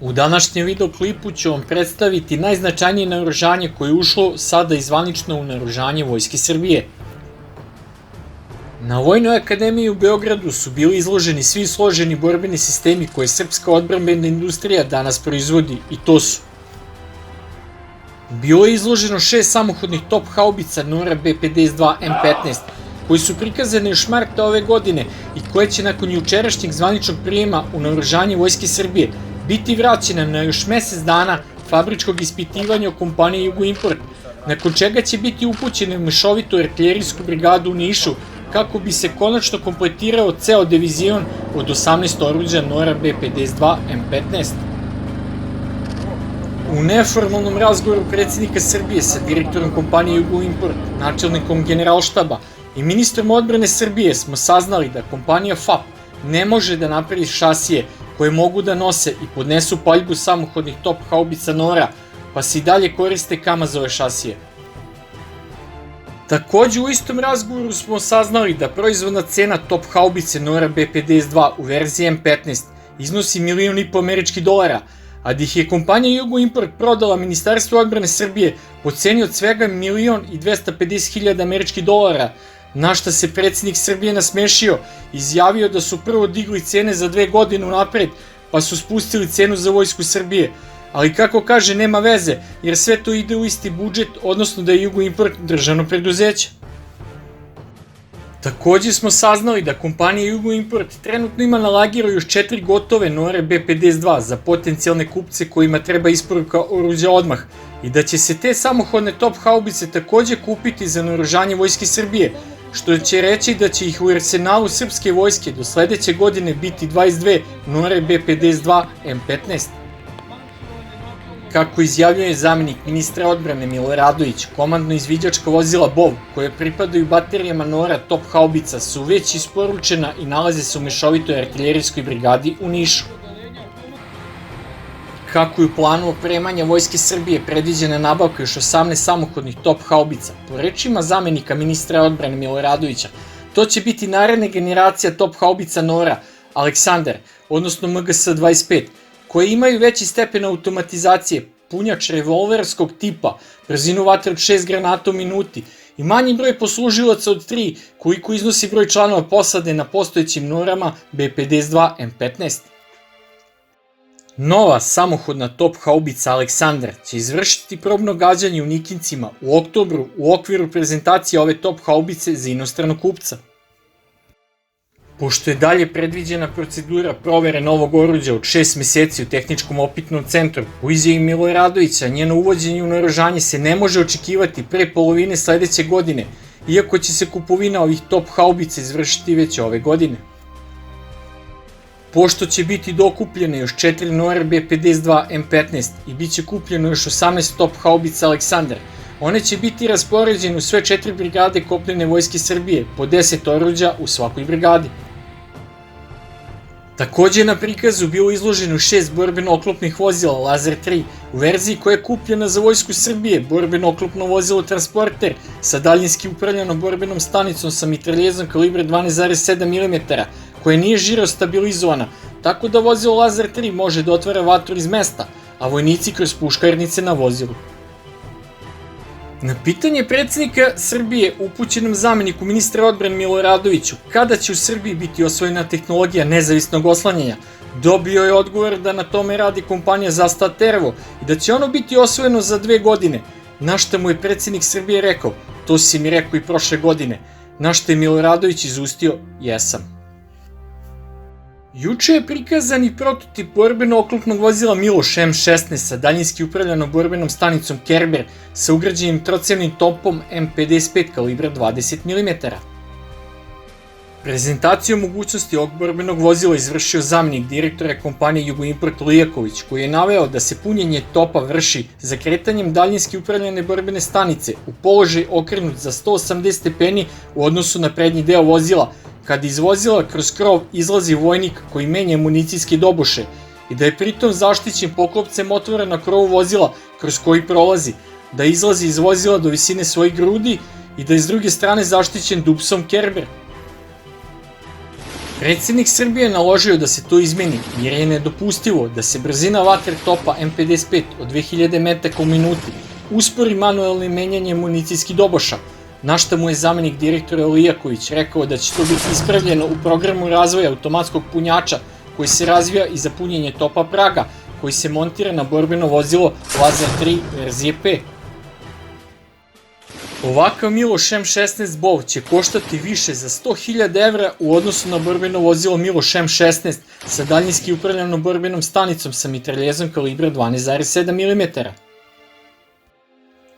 U današnjem videoklipu ću vam predstaviti najznačajnije naoružanje koje je ušlo sada i zvanično u naoružanje Vojske Srbije. Na Vojnoj akademiji u Beogradu su bili izloženi svi složeni borbeni sistemi koje srpska odbrambena industrija danas proizvodi, i to su: bilo je izloženo 6 samohodnih top haubica Nora B-52 M15, koji su prikazane još marta ove godine i koje će nakon jučerašnjeg zvaničnog prijema u naoružanje Vojske Srbije biti vraćena na još mesec dana fabričkog ispitivanja u kompaniji Jugoimport, nakon čega će biti upućene u mešovitu artiljerijsku brigadu u Nišu kako bi se konačno kompletirao ceo divizion od 18 oruđa Nora B-52 M15. U neformalnom razgovoru predsjednika Srbije sa direktorom kompanije Jugoimport, načelnikom Generalštaba i ministrom odbrane Srbije smo saznali da kompanija FAP ne može da napravi šasije koje mogu da nose i podnesu paljbu samohodnih top haubica Nora, pa se i dalje koriste Kamazove šasije. Takođe, u istom razgovoru smo saznali da proizvodna cena top haubice Nora B-52 u verziji M15 iznosi $1,5 miliona, a da ih je kompanija Jugoimport prodala Ministarstvu odbrane Srbije po ceni od svega $1,250.000, na šta se predsjednik Srbije nasmešio, izjavio da su prvo digli cene za 2 godine unapred, pa su spustili cenu za Vojsku Srbije, ali kako kaže, nema veze, jer sve to ide u isti budžet, odnosno da je Jugoimport državno preduzeće. Takođe smo saznali da kompanija Jugoimport trenutno ima na lagiru još 4 gotove Nore B-52 za potencijalne kupce kojima treba isporuka oruđa odmah i da će se te samohodne top haubice takođe kupiti za naoružanje Vojske Srbije, što će reći da će ih u arsenalu srpske vojske do sledeće godine biti 22 Nore B-52 M15. Kako izjavljuje zamenik ministra odbrane Mile Radović, komandno-izviđačka vozila BOV koje pripadaju baterijama Nora top haubica su već isporučena i nalaze se u mešovitoj artiljerijskoj brigadi u Nišu. Kako je u planu opremanja Vojske Srbije predviđena nabavka još 18 samohodnih top haubica, po rečima zamenika ministra odbrane Mile Radovića, to će biti naredna generacija top haubica Nora Aleksandar, odnosno MGS-25, koje imaju veći stepen automatizacije, punjač revolverskog tipa, brzinu vatre od 6 granata u minuti i manji broj poslužilaca od 3, koliko iznosi broj članova posade na postojećim Norama B-52 M15. Nova samohodna top haubica Aleksandar će izvršiti probno gađanje u Nikincima u oktobru u okviru prezentacije ove top haubice za inostranog kupca. Pošto je dalje predviđena procedura provere novog oruđa od 6 meseci u tehničkom opitnom centru, u izjavi Mile Radovića njeno uvođenje u naoružanje se ne može očekivati pre polovine sledeće godine, iako će se kupovina ovih top haubica izvršiti već ove godine. Pošto će biti dokupljene još 4 Nora B-52 M15 i bit će kupljeno još 18 top haubica Aleksandar, one će biti raspoređene u sve 4 brigade kopnene Vojske Srbije, po 10 oruđa u svakoj brigadi. Takođe je na prikazu bilo izloženo 6 borbeno-oklopnih vozila Lazar 3, u verziji koja je kupljena za Vojsku Srbije, borbeno-oklopno vozilo Transporter sa daljinski upravljanom borbenom stanicom sa mitraljezom kalibra 12,7 mm, koja nije žirostabilizovana, tako da vozilo Lazar 3 može da otvara vatru iz mesta, a vojnici kroz puškarnice na vozilu. Na pitanje predsjednika Srbije upućenom zameniku ministra odbrane Mile Radoviću kada će u Srbiji biti osvojena tehnologija nezavisnog oslanjanja, dobio je odgovor da na tome radi kompanija Zastaterevo i da će ono biti osvojeno za 2 godine, na što mu je predsjednik Srbije rekao: "To si mi rekao i prošle godine", na što je Mile Radović izustio: "Jesam". Juče je prikazan i prototip borbeno-oklopnog vozila Miloš M16 sa daljinski upravljanom borbenom stanicom Kerber sa ugrađenim trocevnim topom M55 kalibra 20 mm. Prezentaciju mogućnosti ovog borbenog vozila izvršio zamenik direktora kompanije Jugoimport Lijaković, koji je naveo da se punjenje topa vrši zakretanjem daljinski upravljane borbene stanice u položaj okrenut za 180 stepeni u odnosu na prednji deo vozila, kad iz vozila kroz krov izlazi vojnik koji menja municijske doboše i da je pritom zaštićen poklopcem otvora na krovu vozila kroz koji prolazi, da izlazi iz vozila do visine svojih grudi i da je s druge strane zaštićen dupsom Kerber. Predsjednik Srbije je naložio da se to izmeni, jer je nedopustivo da se brzina vater topa M55 od 2000 metaka u minuti uspori manuelnim menjanjem municijskih doboša, na šta mu je zamenik direktora Lijaković rekao da će to biti ispravljeno u programu razvoja automatskog punjača koji se razvija i za punjenje topa praga, koji se montira na borbeno vozilo Lazar 3 verzije P. Ovakav Miloš M16 BOV će koštati više za 100.000 evra u odnosu na borbeno vozilo Miloš M16 sa daljinski upravljanom borbenom stanicom sa mitraljezom kalibra 12,7 mm.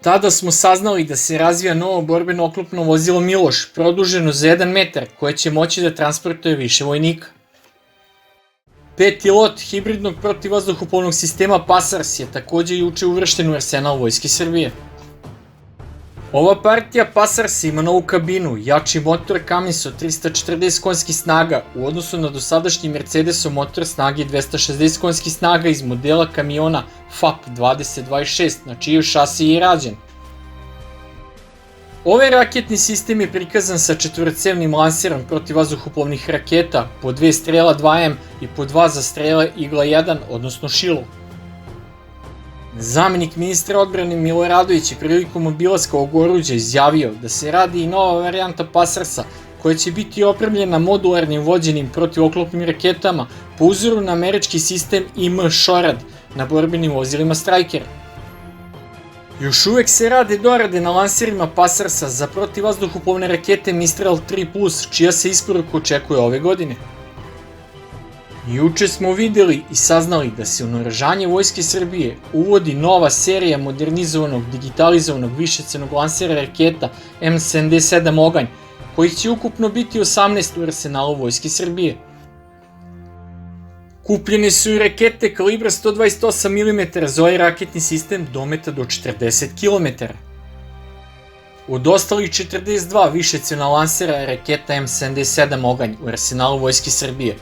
Tada smo saznali da se razvija novo borbeno oklopno vozilo Miloš, produženo za 1 metar, koje će moći da transportuje više vojnika. Peti lot hibridnog protivvazduhoplovnog sistema Pasars je takođe juče uvršten u arsenal Vojske Srbije. Ova partija Pasarsa ima novu kabinu, jači motor Cummins od 340 konjskih snaga u odnosu na dosadašnji Mercedesov motor snage 260 konjskih snaga iz modela kamiona FAP 2026, na čijoj šasiji je rađen. Ovaj raketni sistem je prikazan sa četvorocevnim lanserom protivvazduhoplovnih raketa, po 2 strela 2M i po 2 za strele Igla 1, odnosno Šilo. Zamenik ministra odbrane Milo Radović je prilikom obilaska ovog oruđa izjavio da se radi i nova varijanta Pasarsa koja će biti opremljena modularnim vođenim protivoklopnim raketama po uzoru na američki sistem IM Šorad na borbenim vozilima Stryker. Još uvek se rade dorade na lanserima Pasarsa za protivvazduhoplovne rakete Mistral 3+, čija se isporuka očekuje ove godine. Juče smo videli i saznali da se u naoružanje Vojske Srbije uvodi nova serija modernizovanog, digitalizovanog višecenog lansera raketa M77 Oganj, kojih će ukupno biti 18 u arsenalu Vojske Srbije. Kupljene su i rakete kalibra 128 mm za ovaj raketni sistem dometa do 40 km. Od ostalih 42 višecena lansera raketa M77 Oganj u arsenalu Vojske Srbije,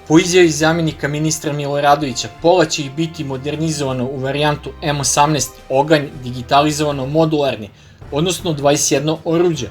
po izjavi zamenika ministra Milo Radovića, pola će ih biti modernizovano u varijantu M18 Oganj digitalizovano modularni, odnosno 21 oruđe.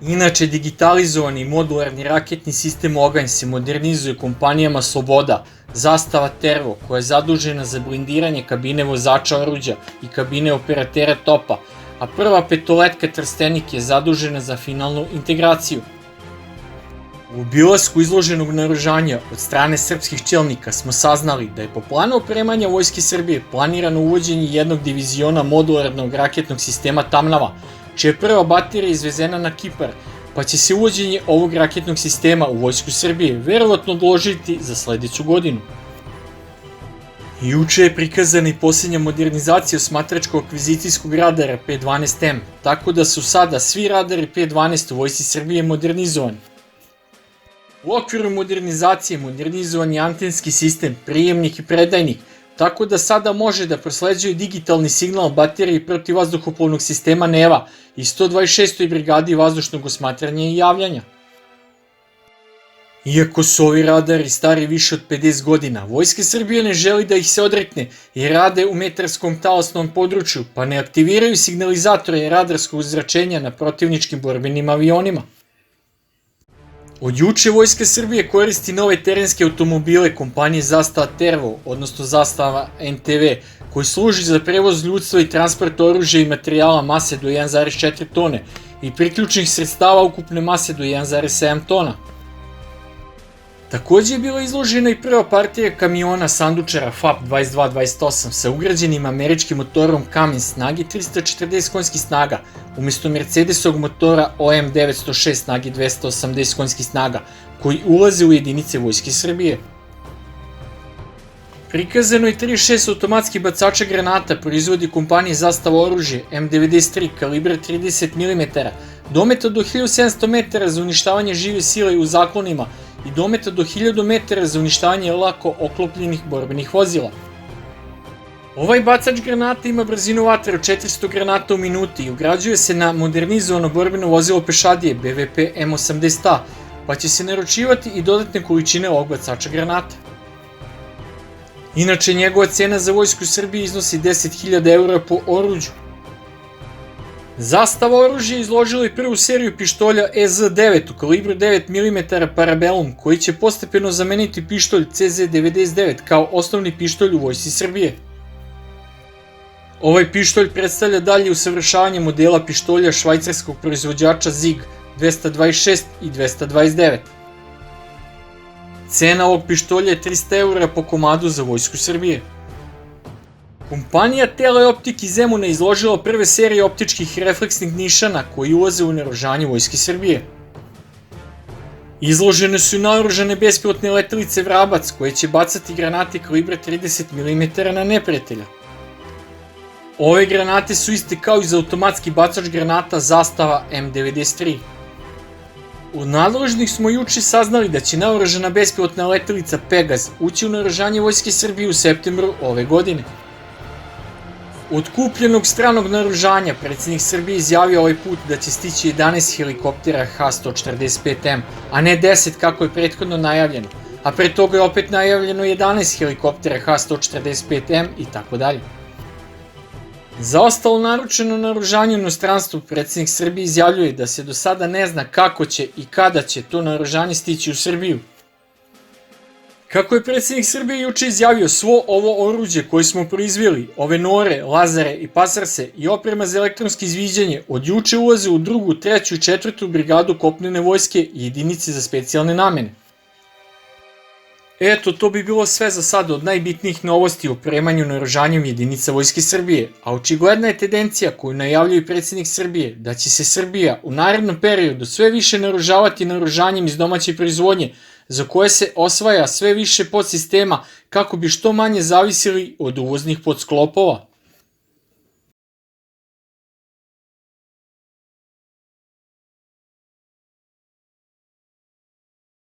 Inače, digitalizovani modularni raketni sistem Oganj se modernizuje kompanijama Sloboda, Zastava Tervo, koja je zadužena za blindiranje kabine vozača oruđa i kabine operatera topa, a prva petoletka Trstenik je zadužena za finalnu integraciju. U obilasku izloženog naoružanja od strane srpskih čelnika smo saznali da je po planu opremanja Vojske Srbije planirano uvođenje jednog diviziona modularnog raketnog sistema Tamnava, čija je prva baterija izvezena na Kipar, pa će se uvođenje ovog raketnog sistema u Vojsku Srbije verovatno odložiti za sledeću godinu. Juče je prikazana i posljednja modernizacija osmatračkog akvizicijskog radara P12M, tako da su sada svi radari P12 u Vojsci Srbije modernizovani. U okviru modernizacije modernizovan je antenski sistem, prijemnik i predajnik, tako da sada može da prosleđuje digitalni signal bateriji protivvazduhoplovnog sistema NEVA i 126. brigadi vazdušnog osmatranja i javljanja. Iako su ovi radari stari više od 50 godina, Vojska Srbije ne želi da ih se odrekne jer rade u metarskom talasnom području, pa ne aktiviraju signalizatore radarskog zračenja na protivničkim borbenim avionima. Od juče Vojska Srbije koristi nove terenske automobile kompanije Zastava Tervo, odnosno Zastava NTV, koji služi za prevoz ljudstva i transport oružja i materijala mase do 1,4 tone i priključnih sredstava ukupne mase do 1,7 tona. Takođe je bila izložena i prva partija kamiona sandučara FAP 2228 sa ugrađenim američkim motorom Cummins snage 340 konjskih snaga, umesto Mercedesovog motora OM 906 snage 280 konjskih snaga, koji ulaze u jedinice Vojske Srbije. Prikazano je 36 automatskih bacača granata proizvodi kompanije Zastava oružje M93 kalibra 30 mm, dometa do 1700 metara za uništavanje žive sile u zaklonima i dometa do 1000 metara za uništavanje lako oklopljenih borbenih vozila. Ovaj bacač granata ima brzinu vatre od 400 granata u minuti i ugrađuje se na modernizovano borbeno vozilo pešadije BVP M80A, pa će se naručivati i dodatne količine ovog bacača granata. Inače, njegova cena za Vojsku Srbije iznosi 10.000 € po oruđu. Zastava oružja izložila je prvu seriju pištolja EZ-9 u kalibru 9 mm Parabellum, koji će postepeno zameniti pištolj CZ-99 kao osnovni pištolj u Vojsci Srbije. Ovaj pištolj predstavlja dalje usavršavanje modela pištolja švajcarskog proizvođača ZIG 226 i 229. Cena ovog pištolja je 300 € po komadu za Vojsku Srbije. Kompanija Teleoptik iz Zemuna izložila prve serije optičkih refleksnih nišana koji ulaze u naoružanje Vojske Srbije. Izložene su i naoružane bespilotne letelice Vrabac koje će bacati granate kalibra 30 mm na neprijatelja. Ove granate su iste kao i za automatski bacač granata Zastava M93. Od nadležnih smo juče saznali da će naoružana bespilotna letelica Pegaz ući u naoružanje Vojske Srbije u septembru ove godine. Od kupljenog stranog naoružanja predsjednik Srbije izjavio ovaj put da će stići 11 helikoptera H-145M, a ne 10 kako je prethodno najavljeno, a pre toga je opet najavljeno 11 helikoptera H-145M i tako dalje. Za ostalo naručeno naoružanje u inostranstvu predsjednik Srbije izjavljuje da se do sada ne zna kako će i kada će to naoružanje stići u Srbiju. Kako je predsjednik Srbije juče izjavio, svo ovo oruđe koje smo proizveli, ove nore, lazere i pasarse i oprema za elektronsko izviđanje od juče ulaze u 2., 3. i 4. brigadu kopnene vojske i jedinice za specijalne namene. Eto, to bi bilo sve za sada od najbitnijih novosti o opremanju naoružanjem jedinica Vojske Srbije, a očigledna je tendencija koju najavljuje predsjednik Srbije da će se Srbija u narednom periodu sve više naoružavati naoružanjem iz domaće proizvodnje, za koje se osvaja sve više podsistema kako bi što manje zavisili od uvoznih podsklopova.